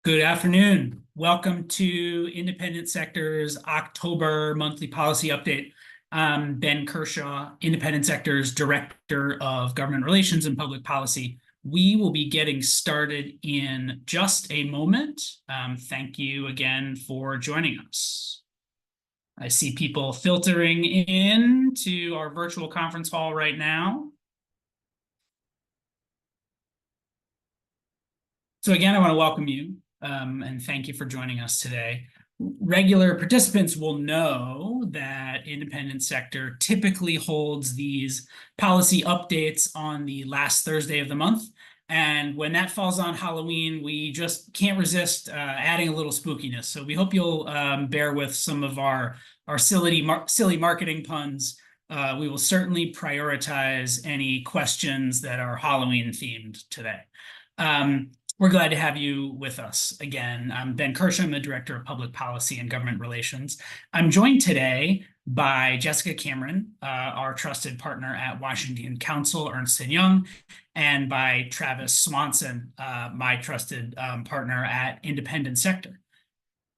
Good afternoon. Welcome to Independent Sector's October monthly policy update. I'm Ben Kershaw, Independent Sector's Director of Government Relations and Public Policy. We will be getting started in just a moment. Thank you again for joining us. I see people filtering in to our virtual conference hall right now. So again, I want to welcome you. And thank you for joining us today. Regular participants will know that Independent Sector typically holds these policy updates on the last Thursday of the month. And when that falls on Halloween, we just can't resist adding a little spookiness. So we hope you'll bear with some of our silly marketing puns. We will certainly prioritize any questions that are Halloween themed today. We're glad to have you with us again. I'm Ben Kershaw, I'm the Director of Public Policy and Government Relations. I'm joined today by Jessica Cameron, our trusted partner at Washington Counsel, Ernst & Young, and by Travis Swanson, my trusted partner at Independent Sector.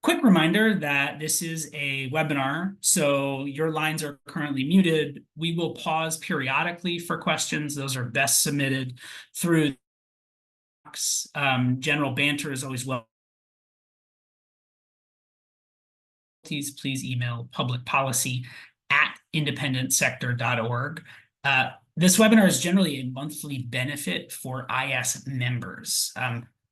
Quick reminder that this is a webinar, so your lines are currently muted. We will pause periodically for questions. Those are best submitted through general banter is always welcome. Please email publicpolicy@independentsector.org. This webinar is generally a monthly benefit for IS members.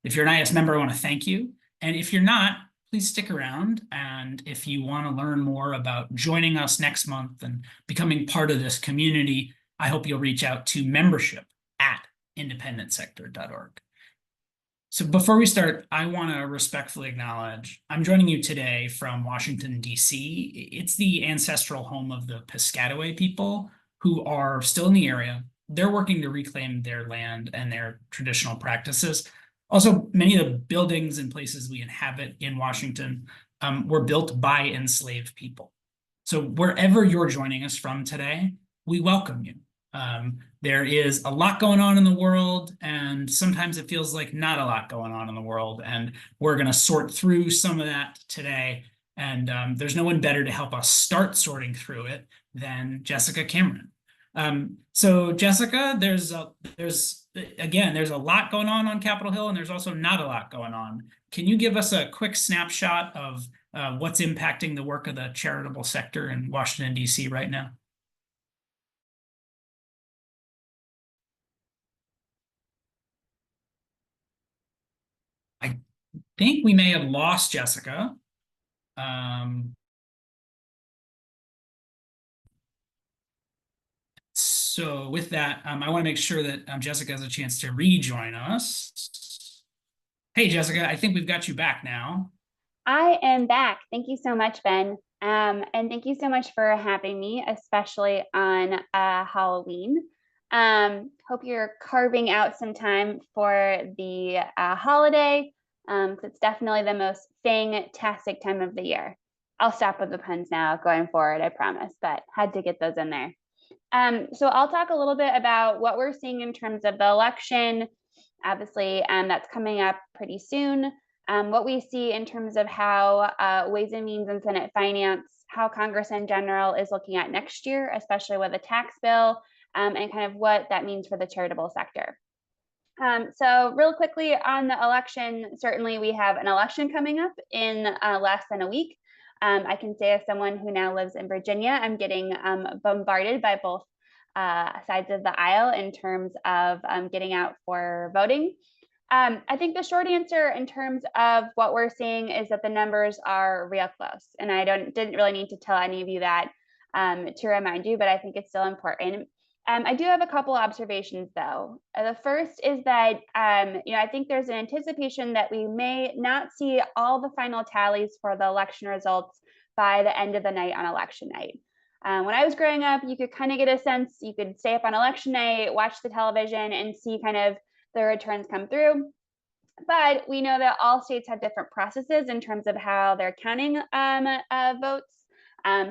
If you're an IS member, I want to thank you. And if you're not, please stick around. And if you want to learn more about joining us next month and becoming part of this community, I hope you'll reach out to membership@independentsector.org. So before we start, I want to respectfully acknowledge I'm joining you today from Washington, D.C. It's the ancestral home of the Piscataway people who are still in the area. They're working to reclaim their land and their traditional practices. Also, many of the buildings and places we inhabit in Washington were built by enslaved people. So wherever you're joining us from today, we welcome you. There is a lot going on in the world, and sometimes it feels like not a lot going on in the world. And we're going to sort through some of that today. And there's no one better to help us start sorting through it than Jessica Cameron. So Jessica, there's a lot going on Capitol Hill, and there's also not a lot going on. Can you give us a quick snapshot of what's impacting the work of the charitable sector in Washington, D.C. right now? I think we may have lost Jessica. So with that, I want to make sure that Jessica has a chance to rejoin us. Hey, Jessica, I think we've got you back now. I am back. Thank you so much, Ben. And thank you so much for having me, especially on Halloween. Hope you're carving out some time for the holiday. It's definitely the most fantastic time of the year. I'll stop with the puns now going forward, I promise, but had to get those in there. So I'll talk a little bit about what we're seeing in terms of the election. Obviously, that's coming up pretty soon. What we see in terms of how Ways and Means and Senate Finance, how Congress in general is looking at next year, especially with the tax bill, and kind of what that means for the charitable sector. So real quickly on the election, certainly we have an election coming up in less than a week. I can say as someone who now lives in Virginia, I'm getting bombarded by both sides of the aisle in terms of getting out for voting. I think the short answer in terms of what we're seeing is that the numbers are real close. And I didn't really need to tell any of you that to remind you, but I think it's still important. I do have a couple observations though. The first is that, I think there's an anticipation that we may not see all the final tallies for the election results by the end of the night on election night. When I was growing up, you could kind of get a sense, you could stay up on election night, watch the television and see kind of the returns come through. But we know that all states have different processes in terms of how they're counting votes.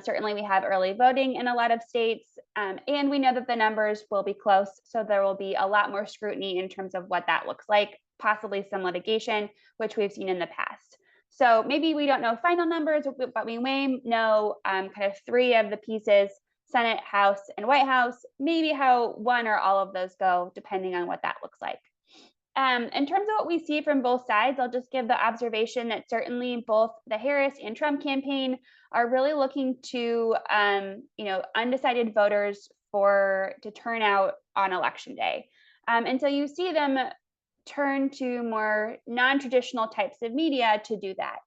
Certainly we have early voting in a lot of states, and we know that the numbers will be close. So there will be a lot more scrutiny in terms of what that looks like possibly some litigation, which we've seen in the past. So maybe we don't know final numbers, but we may know kind of 3 of the pieces: Senate, House, and White House, maybe how one or all of those go, depending on what that looks like. In terms of what we see from both sides, I'll just give the observation that certainly both the Harris and Trump campaign are really looking to, undecided voters to turn out on election day. And so you see them turn to more non-traditional types of media to do that.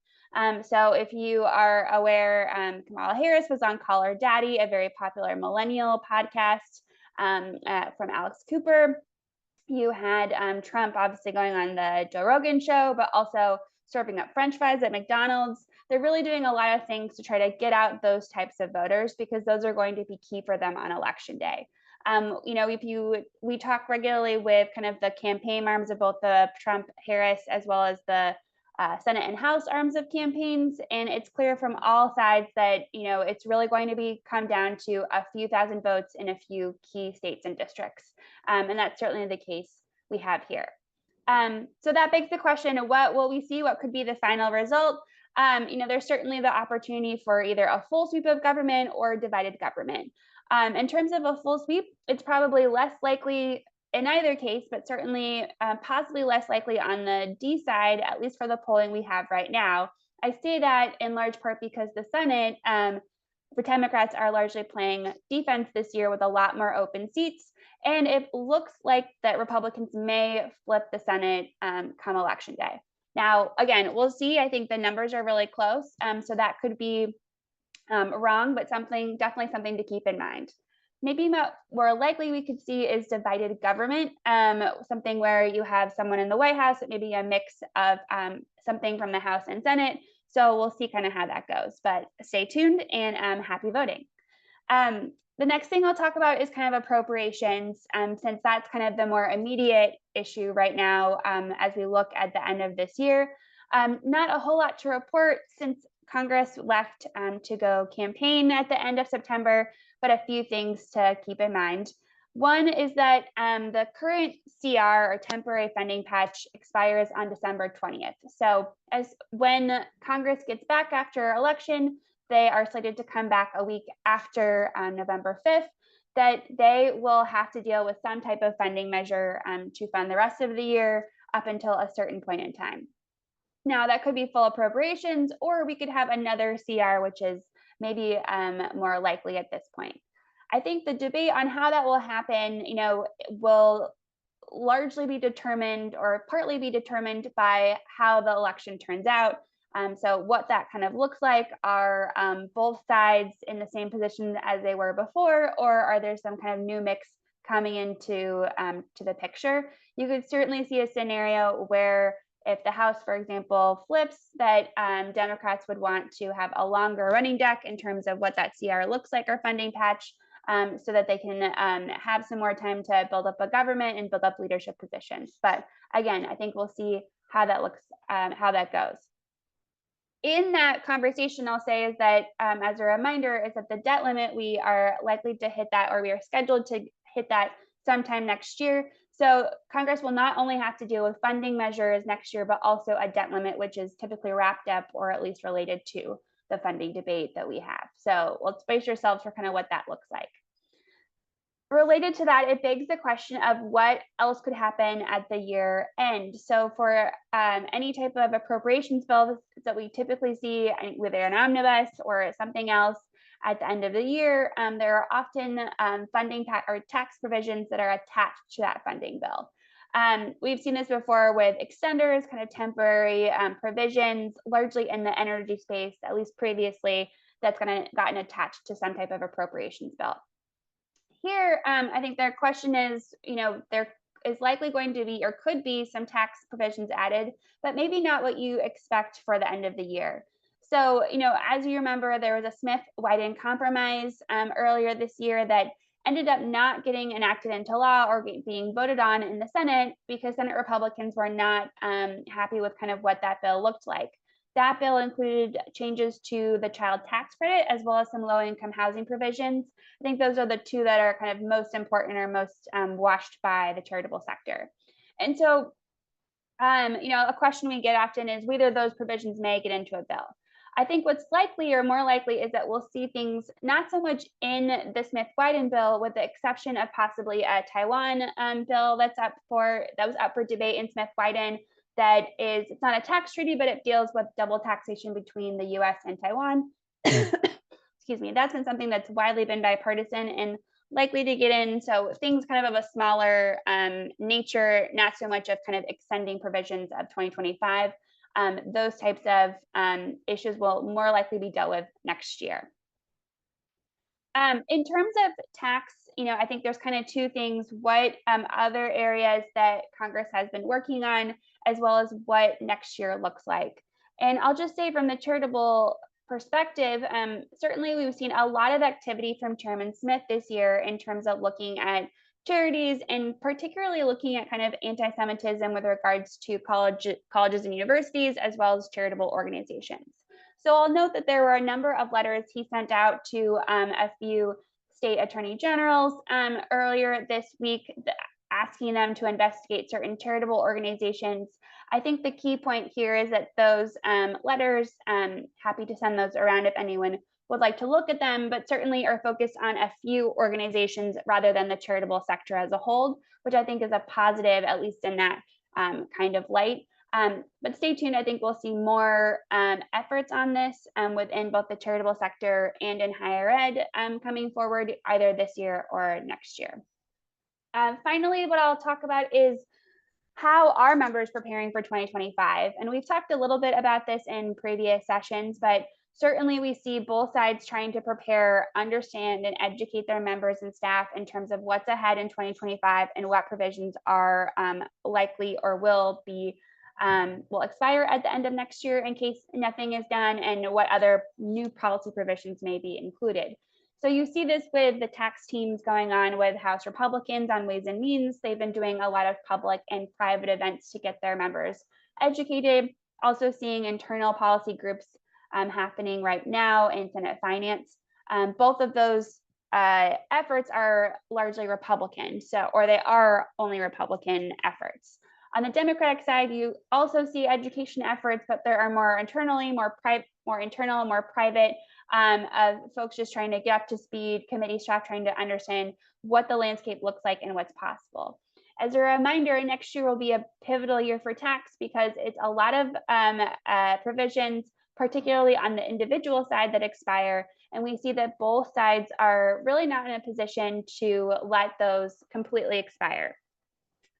So if you are aware, Kamala Harris was on Call Her Daddy, a very popular millennial podcast from Alex Cooper. You had Trump obviously going on the Joe Rogan show, but also serving up French fries at McDonald's. They're really doing a lot of things to try to get those types of voters, because those are going to be key for them on election day. We talk regularly with kind of the campaign arms of both the Trump, Harris, as well as the Senate and House arms of campaigns, and it's clear from all sides that it's really going to come down to a few thousand votes in a few key states and districts, and that's certainly the case we have here. So that begs the question: what will we see? What could be the final result? There's certainly the opportunity for either a full sweep of government or divided government. In terms of a full sweep, it's probably less likely in either case, but certainly possibly less likely on the D side, at least for the polling we have right now. I say that in large part because the Senate, for Democrats, are largely playing defense this year with a lot more open seats. And it looks like that Republicans may flip the Senate come election day. Now, again, we'll see. I think the numbers are really close. So that could be wrong, but definitely something to keep in mind. Maybe more likely we could see is divided government, something where you have someone in the White House, maybe a mix of something from the House and Senate. So we'll see kind of how that goes, but stay tuned and happy voting. The next thing I'll talk about is kind of appropriations, since that's kind of the more immediate issue right now as we look at the end of this year. Not a whole lot to report since Congress left to go campaign at the end of September, but a few things to keep in mind. One is that the current CR, or temporary funding patch, expires on December 20th. So when Congress gets back after election, they are slated to come back a week after November 5th, that they will have to deal with some type of funding measure to fund the rest of the year up until a certain point in time. Now, that could be full appropriations, or we could have another CR, which is maybe more likely at this point. I think the debate on how that will happen, will largely be determined, or partly be determined, by how the election turns out. So what that kind of looks like: are both sides in the same position as they were before, or are there some kind of new mix coming into to the picture? You could certainly see a scenario where, if the House, for example, flips, that Democrats would want to have a longer running deck in terms of what that CR looks like, or funding patch, so that they can have some more time to build up a government and build up leadership positions. But again, I think we'll see how that looks, how that goes. In that conversation, I'll say is that, as a reminder, is that the debt limit, we are likely to hit that, or we are scheduled to hit that sometime next year. So Congress will not only have to deal with funding measures next year, but also a debt limit, which is typically wrapped up, or at least related to, the funding debate that we have. So let's brace yourselves for kind of what that looks like. Related to that, it begs the question of what else could happen at the year end. So for any type of appropriations bill that we typically see, whether an omnibus or something else, at the end of the year, there are often funding or tax provisions that are attached to that funding bill. We've seen this before with extenders, kind of temporary provisions, largely in the energy space, at least previously, that's gotten attached to some type of appropriations bill. Here, I think their question is, there is likely going to be, or could be, some tax provisions added, but maybe not what you expect for the end of the year. So, as you remember, there was a Smith-Wyden compromise earlier this year that ended up not getting enacted into law or being voted on in the Senate, because Senate Republicans were not happy with kind of what that bill looked like. That bill included changes to the child tax credit, as well as some low-income housing provisions. I think those are the two that are kind of most important, or most watched by the charitable sector. And so A question we get often is whether those provisions may get into a bill. I think what's likely or more likely is that we'll see things not so much in the Smith-Wyden bill, with the exception of possibly a Taiwan bill that was up for debate in Smith-Wyden. It's not a tax treaty, but it deals with double taxation between the U.S. and Taiwan. Excuse me. That's been something that's widely been bipartisan and likely to get in. So things kind of a smaller nature, not so much of kind of extending provisions of 2025. Those types of issues will more likely be dealt with next year. In terms of tax, I think there's kind of two things: what other areas that Congress has been working on, as well as what next year looks like. And I'll just say, from the charitable perspective, certainly we've seen a lot of activity from Chairman Smith this year in terms of looking at charities, and particularly looking at kind of anti-Semitism with regards to colleges and universities, as well as charitable organizations. So I'll note that there were a number of letters he sent out to a few state attorney generals earlier this week, asking them to investigate certain charitable organizations. I think the key point here is that those letters, happy to send those around if anyone would like to look at them, but certainly are focused on a few organizations rather than the charitable sector as a whole, which I think is a positive, at least in that kind of light. But stay tuned. I think we'll see more efforts on this within both the charitable sector and in higher ed coming forward, either this year or next year. Finally, what I'll talk about is how are members preparing for 2025? And we've talked a little bit about this in previous sessions, but certainly we see both sides trying to prepare, understand, and educate their members and staff in terms of what's ahead in 2025 and what provisions are likely or will expire at the end of next year in case nothing is done, and what other new policy provisions may be included. So you see this with the tax teams going on with House Republicans on Ways and Means. They've been doing a lot of public and private events to get their members educated. Also seeing internal policy groups happening right now in Senate Finance. Both of those efforts are largely Republican, or they are only Republican efforts. On the Democratic side, you also see education efforts, but there are more internal, more private, of folks just trying to get up to speed, committee staff trying to understand what the landscape looks like and what's possible. As a reminder, next year will be a pivotal year for tax because it's a lot of provisions, particularly on the individual side, that expire. And we see that both sides are really not in a position to let those completely expire.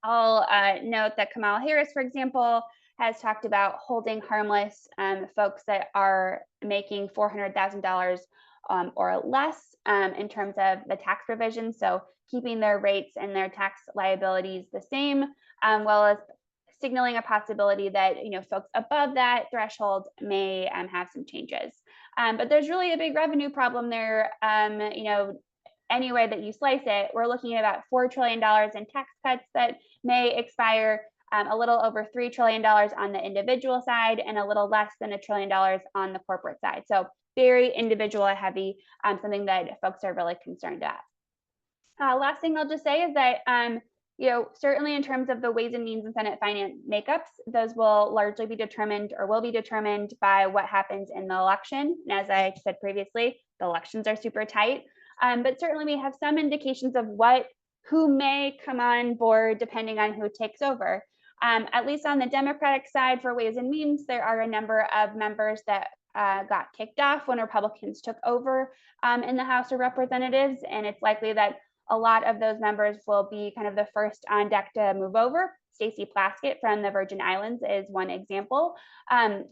I'll note that Kamala Harris, for example, has talked about holding harmless folks that are making $400,000 or less in terms of the tax provisions. So keeping their rates and their tax liabilities the same, well as signaling a possibility that folks above that threshold may have some changes. But there's really a big revenue problem there. Any way that you slice it, we're looking at about $4 trillion in tax cuts that may expire, a little over $3 trillion on the individual side, and a little less than $1 trillion on the corporate side. So very individual heavy, something that folks are really concerned at. Last thing I'll just say is that, certainly in terms of the Ways and Means and Senate Finance makeups, those will largely be determined or will be determined by what happens in the election. And as I said previously, the elections are super tight. But certainly we have some indications of who may come on board depending on who takes over. At least on the Democratic side for Ways and Means, there are a number of members that got kicked off when Republicans took over in the House of Representatives, and it's likely that a lot of those members will be kind of the first on deck to move over. Stacey Plaskett from the Virgin Islands is one example.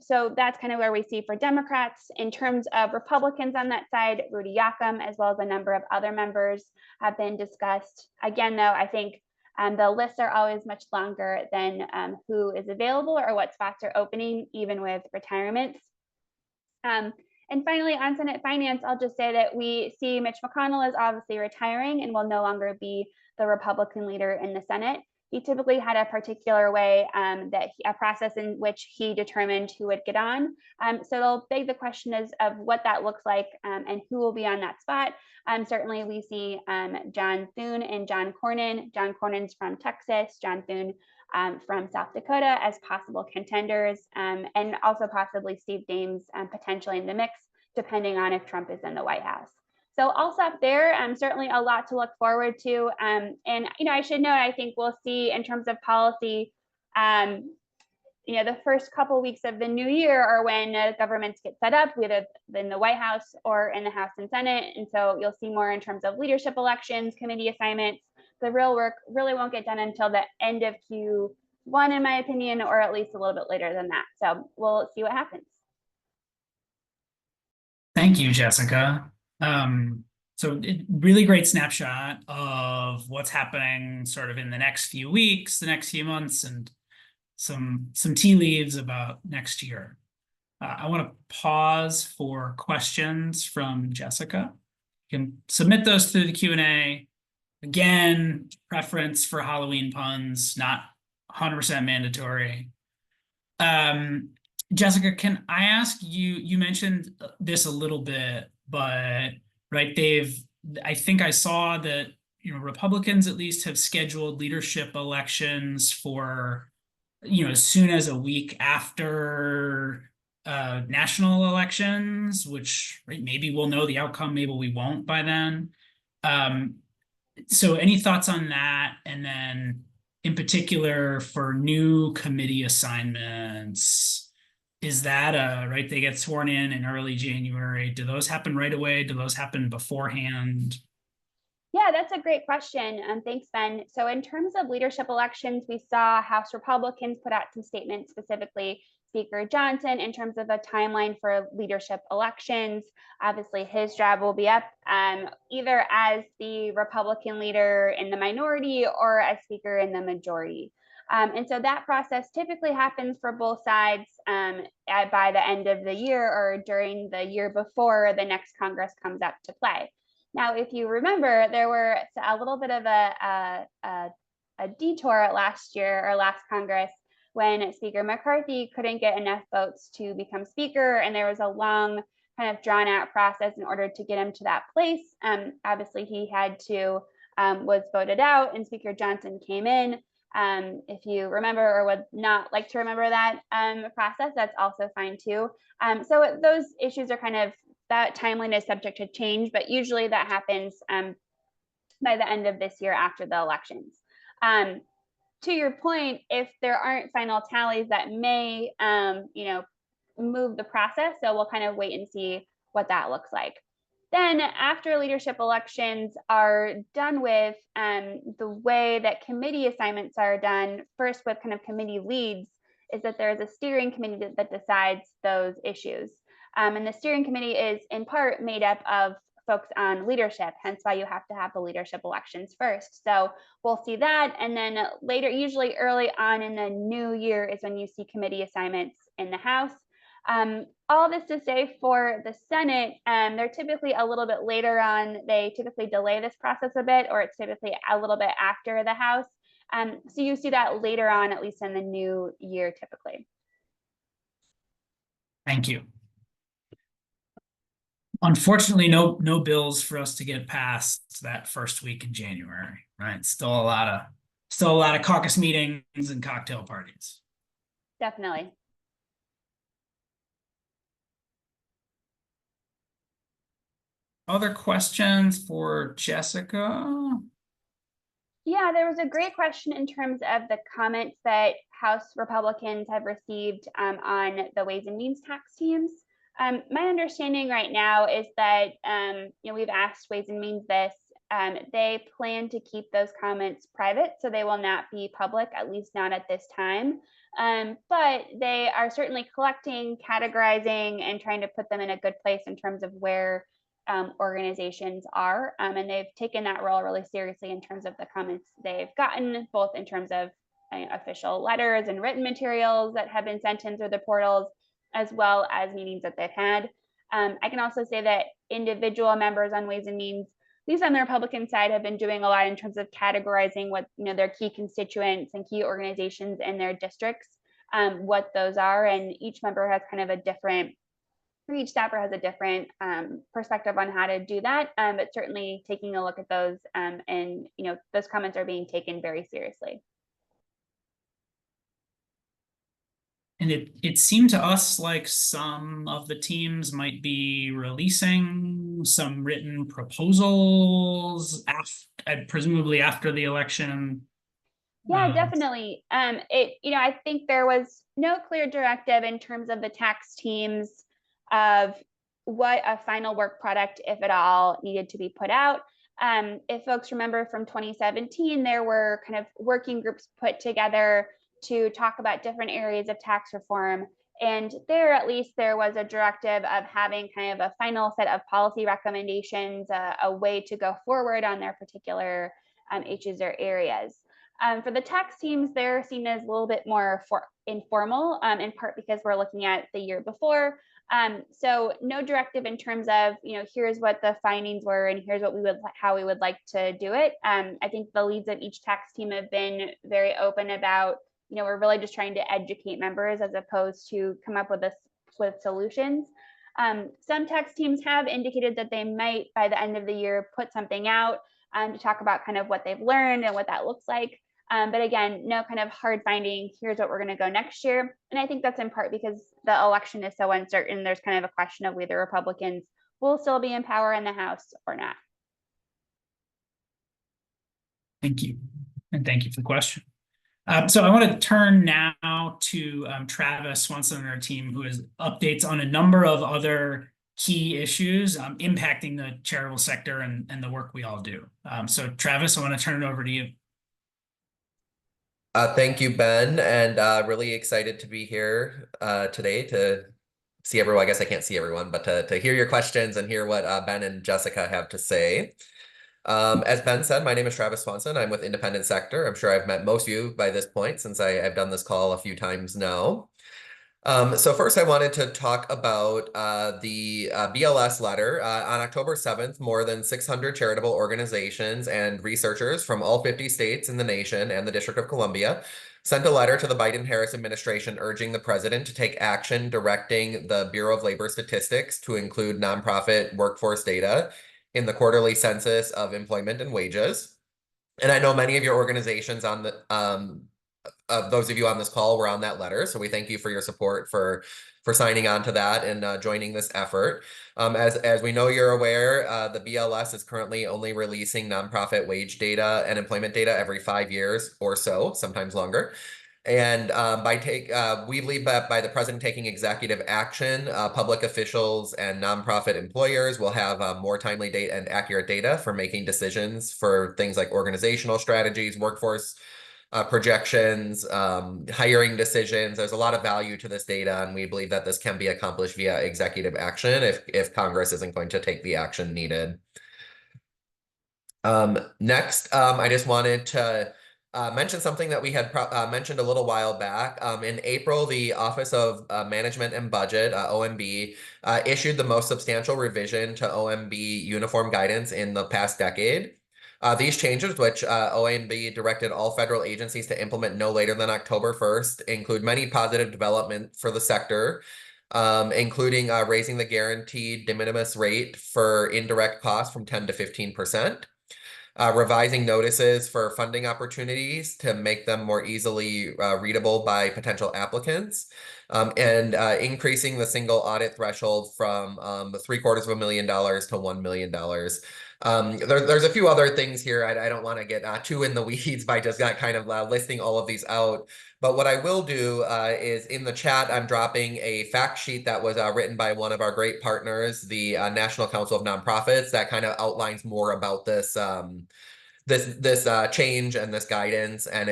So that's kind of where we see for Democrats. In terms of Republicans on that side, Rudy Yackham, as well as a number of other members, have been discussed. Again, though, I think the lists are always much longer than who is available or what spots are opening, even with retirements. And finally, on Senate Finance, I'll just say that we see Mitch McConnell is obviously retiring and will no longer be the Republican leader in the Senate. He typically had a particular way a process in which he determined who would get on. So it'll beg the question of what that looks like and who will be on that spot. Certainly we see John Thune and John Cornyn. John Cornyn's from Texas, John Thune from South Dakota as possible contenders, and also possibly Steve Daines potentially in the mix, depending on if Trump is in the White House. So I'll stop there. Certainly a lot to look forward to. And I should note, I think we'll see in terms of policy, the first couple weeks of the new year are when governments get set up, whether in the White House or in the House and Senate. And so you'll see more in terms of leadership elections, committee assignments. The real work really won't get done until the end of Q1, in my opinion, or at least a little bit later than that. So we'll see what happens. Thank you, Jessica. So really great snapshot of what's happening sort of in the next few weeks, the next few months, and some tea leaves about next year. I want to pause for questions from Jessica. You can submit those through the Q&A. Again, preference for Halloween puns, not 100% mandatory. Jessica, can I ask you, you mentioned this a little bit, but right, I think I saw that, Republicans at least have scheduled leadership elections for, as soon as a week after national elections, which right, maybe we'll know the outcome, maybe we won't by then. So any thoughts on that? And then in particular for new committee assignments, is that right? They get sworn in early January. Do those happen right away? Do those happen beforehand? Yeah, that's a great question. Thanks, Ben. So in terms of leadership elections, we saw House Republicans put out some statements, specifically Speaker Johnson, in terms of a timeline for leadership elections. Obviously, his job will be up either as the Republican leader in the minority or as Speaker in the majority. And so that process typically happens for both sides by the end of the year or during the year before the next Congress comes up to play. Now, if you remember, there were a little bit of a detour last year or last Congress when Speaker McCarthy couldn't get enough votes to become Speaker, and there was a long kind of drawn out process in order to get him to that place. Obviously, he was voted out and Speaker Johnson came in. If you remember or would not like to remember that process, that's also fine too. So those issues are kind of, that timeline is subject to change, but usually that happens by the end of this year after the elections. To your point, if there aren't final tallies, that may, move the process. So we'll kind of wait and see what that looks like. Then after leadership elections are done with, the way that committee assignments are done, first with kind of committee leads, is that there's a steering committee that decides those issues. And the steering committee is in part made up of folks on leadership, hence why you have to have the leadership elections first. So we'll see that. And then later, usually early on in the new year is when you see committee assignments in the House. All this to say for the Senate, they're typically a little bit later on. They typically delay this process a bit, or it's typically a little bit after the House. So you see that later on, at least in the new year, typically. Thank you. Unfortunately, no bills for us to get past that first week in January, right? Still a lot of caucus meetings and cocktail parties. Definitely. Other questions for Jessica? Yeah, there was a great question in terms of the comments that House Republicans have received on the Ways and Means tax teams. My understanding right now is that we've asked Ways and Means this. They plan to keep those comments private, so they will not be public, at least not at this time. But they are certainly collecting, categorizing, and trying to put them in a good place in terms of where organizations are. And they've taken that role really seriously in terms of the comments they've gotten, both in terms of official letters and written materials that have been sent in through the portals, as well as meetings that they've had. I can also say that individual members on Ways and Means least on the Republican side, have been doing a lot in terms of categorizing what their key constituents and key organizations in their districts, what those are, and each member has kind of a different, or each staffer has a different perspective on how to do that. But certainly taking a look at those, and those comments are being taken very seriously. And it seemed to us like some of the teams might be releasing some written proposals presumably after the election. Yeah, definitely. I think there was no clear directive in terms of the tax teams of what a final work product, if at all, needed to be put out. If folks remember from 2017, there were kind of working groups put together to talk about different areas of tax reform. And there, at least, there was a directive of having kind of a final set of policy recommendations, a way to go forward on their particular issues or areas. For the tax teams, they're seen as a little bit more informal, in part because we're looking at the year before. So no directive in terms of, here's what the findings were and here's what how we would like to do it. I think the leads of each tax team have been very open about, we're really just trying to educate members as opposed to come up with solutions. Some tax teams have indicated that they might, by the end of the year, put something out to talk about kind of what they've learned and what that looks like. But again, no kind of hard finding, here's what we're going to go next year. And I think that's in part because the election is so uncertain. There's kind of a question of whether Republicans will still be in power in the House or not. Thank you. And thank you for the question. So I want to turn now to Travis Swanson and our team, who has updates on a number of other key issues impacting the charitable sector and the work we all do. So Travis, I want to turn it over to you. Thank you, Ben, and really excited to be here today to see everyone. I guess I can't see everyone, but to hear your questions and hear what Ben and Jessica have to say. As Ben said, my name is Travis Swanson. I'm with Independent Sector. I'm sure I've met most of you by this point since I've done this call a few times now. So first I wanted to talk about the BLS letter. On October 7th, more than 600 charitable organizations and researchers from all 50 states in the nation and the District of Columbia sent a letter to the Biden-Harris administration urging the president to take action directing the Bureau of Labor Statistics to include nonprofit workforce data in the quarterly census of employment and wages. And I know many of your organizations on the those of you on this call were on that letter, so we thank you for your support for signing on to that and joining this effort. As we know you're aware, the BLS is currently only releasing nonprofit wage data and employment data every 5 years or so, sometimes longer. And we believe that by the president taking executive action, public officials and nonprofit employers will have more timely data and accurate data for making decisions for things like organizational strategies, workforce projections, hiring decisions. There's a lot of value to this data, and we believe that this can be accomplished via executive action if Congress isn't going to take the action needed. Next, I just wanted to mention something that we had mentioned a little while back. In April, the Office of Management and Budget, OMB, issued the most substantial revision to OMB uniform guidance in the past decade. These changes, which OMB directed all federal agencies to implement no later than October 1st, include many positive developments for the sector, including raising the guaranteed de minimis rate for indirect costs from 10 to 15%. Revising notices for funding opportunities to make them more easily readable by potential applicants, and increasing the single audit threshold from $750,000 to $1 million. There's a few other things here. I don't want to get too in the weeds by just kind of listing all of these out. But what I will do is in the chat, I'm dropping a fact sheet that was written by one of our great partners, the National Council of Nonprofits, that kind of outlines more about this this change and this guidance. And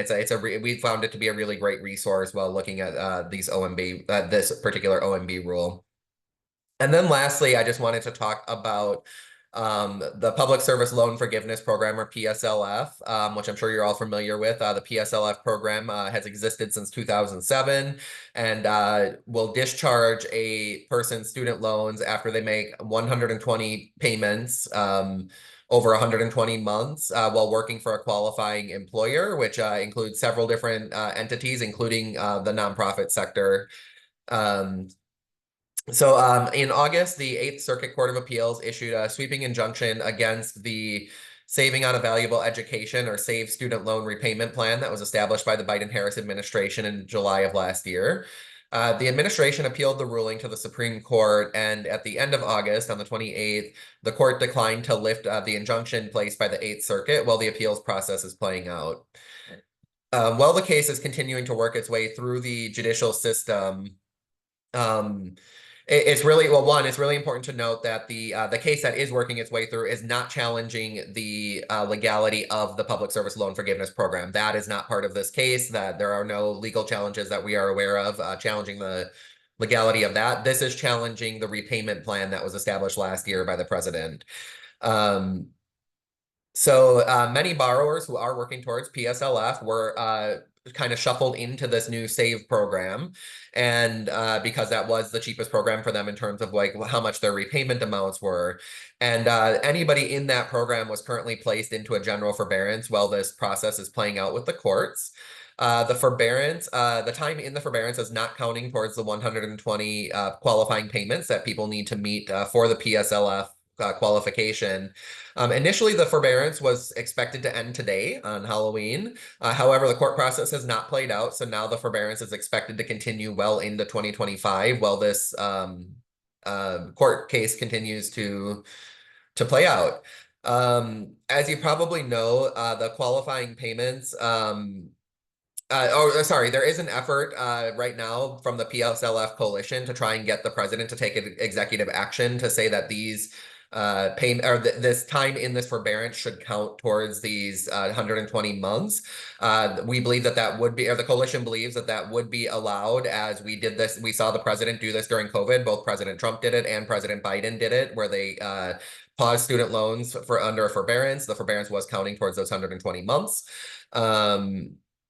we found it to be a really great resource while looking at these OMB, this particular OMB rule. And then lastly, I just wanted to talk about the Public Service Loan Forgiveness Program, or PSLF, which I'm sure you're all familiar with. The PSLF program has existed since 2007 and will discharge a person's student loans after they make 120 payments over 120 months while working for a qualifying employer, which includes several different entities, including the nonprofit sector. In August, the Eighth Circuit Court of Appeals issued a sweeping injunction against the Saving on a Valuable Education, or SAVE, student loan repayment plan that was established by the Biden-Harris administration in July of last year. The administration appealed the ruling to the Supreme Court, and at the end of August, on the 28th, the court declined to lift the injunction placed by the Eighth Circuit while the appeals process is playing out. While the case is continuing to work its way through the judicial system, it's really, well, one, it's really important to note that the case that is working its way through is not challenging the legality of the public service loan forgiveness program. That is not part of this case. That there are no legal challenges that we are aware of challenging the legality of that. This is challenging the repayment plan that was established last year by the president. Many borrowers who are working towards PSLF were kind of shuffled into this new SAVE program, and because that was the cheapest program for them in terms of like how much their repayment amounts were. And anybody in that program was currently placed into a general forbearance while this process is playing out with the courts. The forbearance, the time in the forbearance is not counting towards the 120 qualifying payments that people need to meet for the PSLF qualification. Initially, the forbearance was expected to end today on Halloween. However, the court process has not played out, so now the forbearance is expected to continue well into 2025 while this court case continues to play out. As you probably know, the qualifying payments there is an effort right now from the PSLF coalition to try and get the president to take executive action to say that these this time in this forbearance should count towards these 120 months. We believe that would be, or the coalition believes that would be allowed, as we did this. We saw the president do this during COVID. Both President Trump did it and President Biden did it, where they paused student loans for under a forbearance. The forbearance was counting towards those 120 months.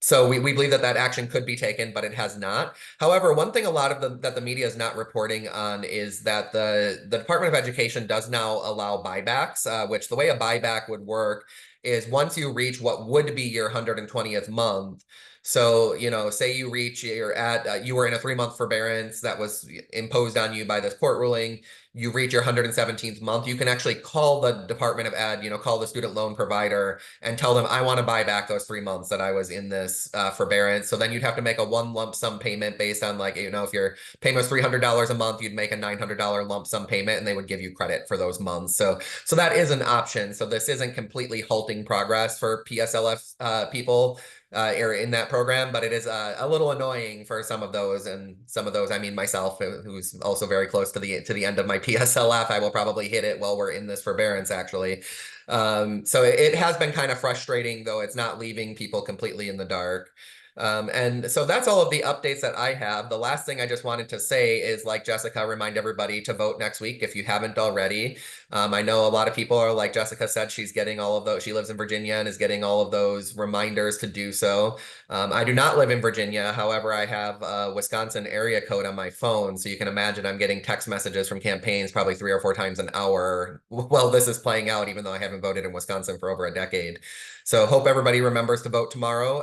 So we believe that action could be taken, but it has not. However, one thing a lot of that the media is not reporting on is that the Department of Education does now allow buybacks, which the way a buyback would work is once you reach what would be your 120th month. So, say you reach, you were in a 3-month forbearance that was imposed on you by this court ruling. You reach your 117th month, you can actually call the Department of Ed, call the student loan provider and tell them, I want to buy back those 3 months that I was in this forbearance. So then you'd have to make a one lump sum payment based on if your payment was $300 a month, you'd make a $900 lump sum payment and they would give you credit for those months. So that is an option. So this isn't completely halting progress for PSLF people in that program, but it is a little annoying for some of those, and some of those, I mean myself, who's also very close to the end of my PSLF. I will probably hit it while we're in this forbearance, actually. So it has been kind of frustrating, though it's not leaving people completely in the dark. And so that's all of the updates that I have. The last thing I just wanted to say is, like Jessica, remind everybody to vote next week if you haven't already. I know a lot of people are, like Jessica said, she's getting all of those. She lives in Virginia and is getting all of those reminders to do so. I do not live in Virginia. However, I have a Wisconsin area code on my phone. So you can imagine I'm getting text messages from campaigns probably 3 or 4 times an hour while this is playing out, even though I haven't voted in Wisconsin for over a decade. So hope everybody remembers to vote tomorrow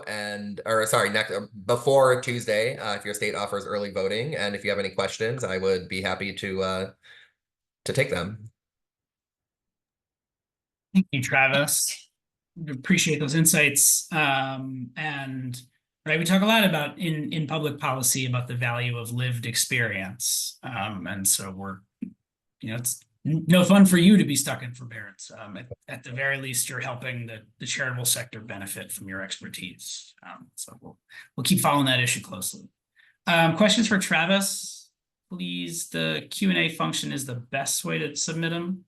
before Tuesday, if your state offers early voting. And if you have any questions, I would be happy to take them. Thank you, Travis. Appreciate those insights. And we talk a lot about in public policy about the value of lived experience. And so it's no fun for you to be stuck in forbearance. At the very least, you're helping the charitable sector benefit from your expertise. So we'll keep following that issue closely. Questions for Travis, please. The Q&A function is the best way to submit them.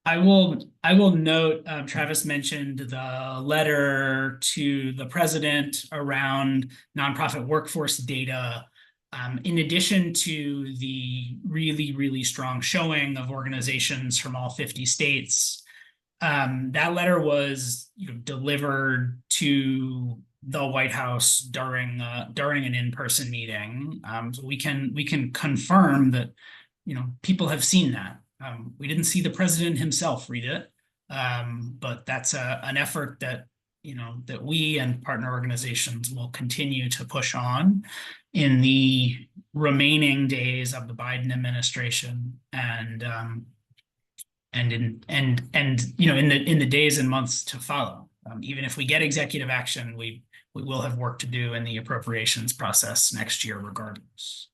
I will note, Travis mentioned the letter to the president around nonprofit workforce data. In addition to the really, really strong showing of organizations from all 50 states, that letter was delivered to the White House during an in-person meeting. So we can confirm that people have seen that. We didn't see the president himself read it, But that's an effort that, that we and partner organizations will continue to push on in the remaining days of the Biden administration, and in the days and months to follow. Even if we get executive action, we will have work to do in the appropriations process next year regardless.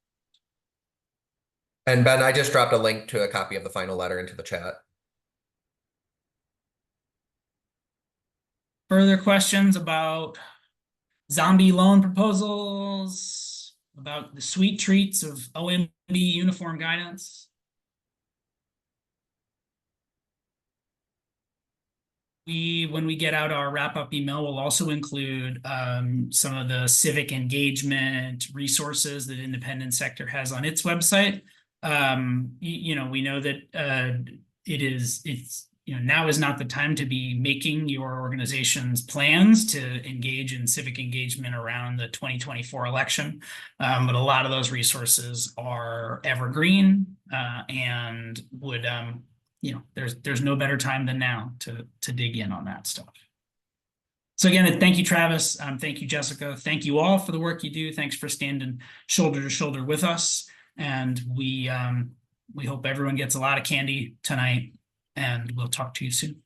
And Ben, I just dropped a link to a copy of the final letter into the chat. Further questions about zombie loan proposals, about the sweet treats of OMB uniform guidance? When we get out our wrap-up email, we'll also include some of the civic engagement resources that independent sector has on its website. We know that it's now is not the time to be making your organization's plans to engage in civic engagement around the 2024 election. But a lot of those resources are evergreen and would, there's no better time than now to dig in on that stuff. So again, thank you, Travis. Thank you, Jessica. Thank you all for the work you do. Thanks for standing shoulder to shoulder with us. And we hope everyone gets a lot of candy tonight, and we'll talk to you soon.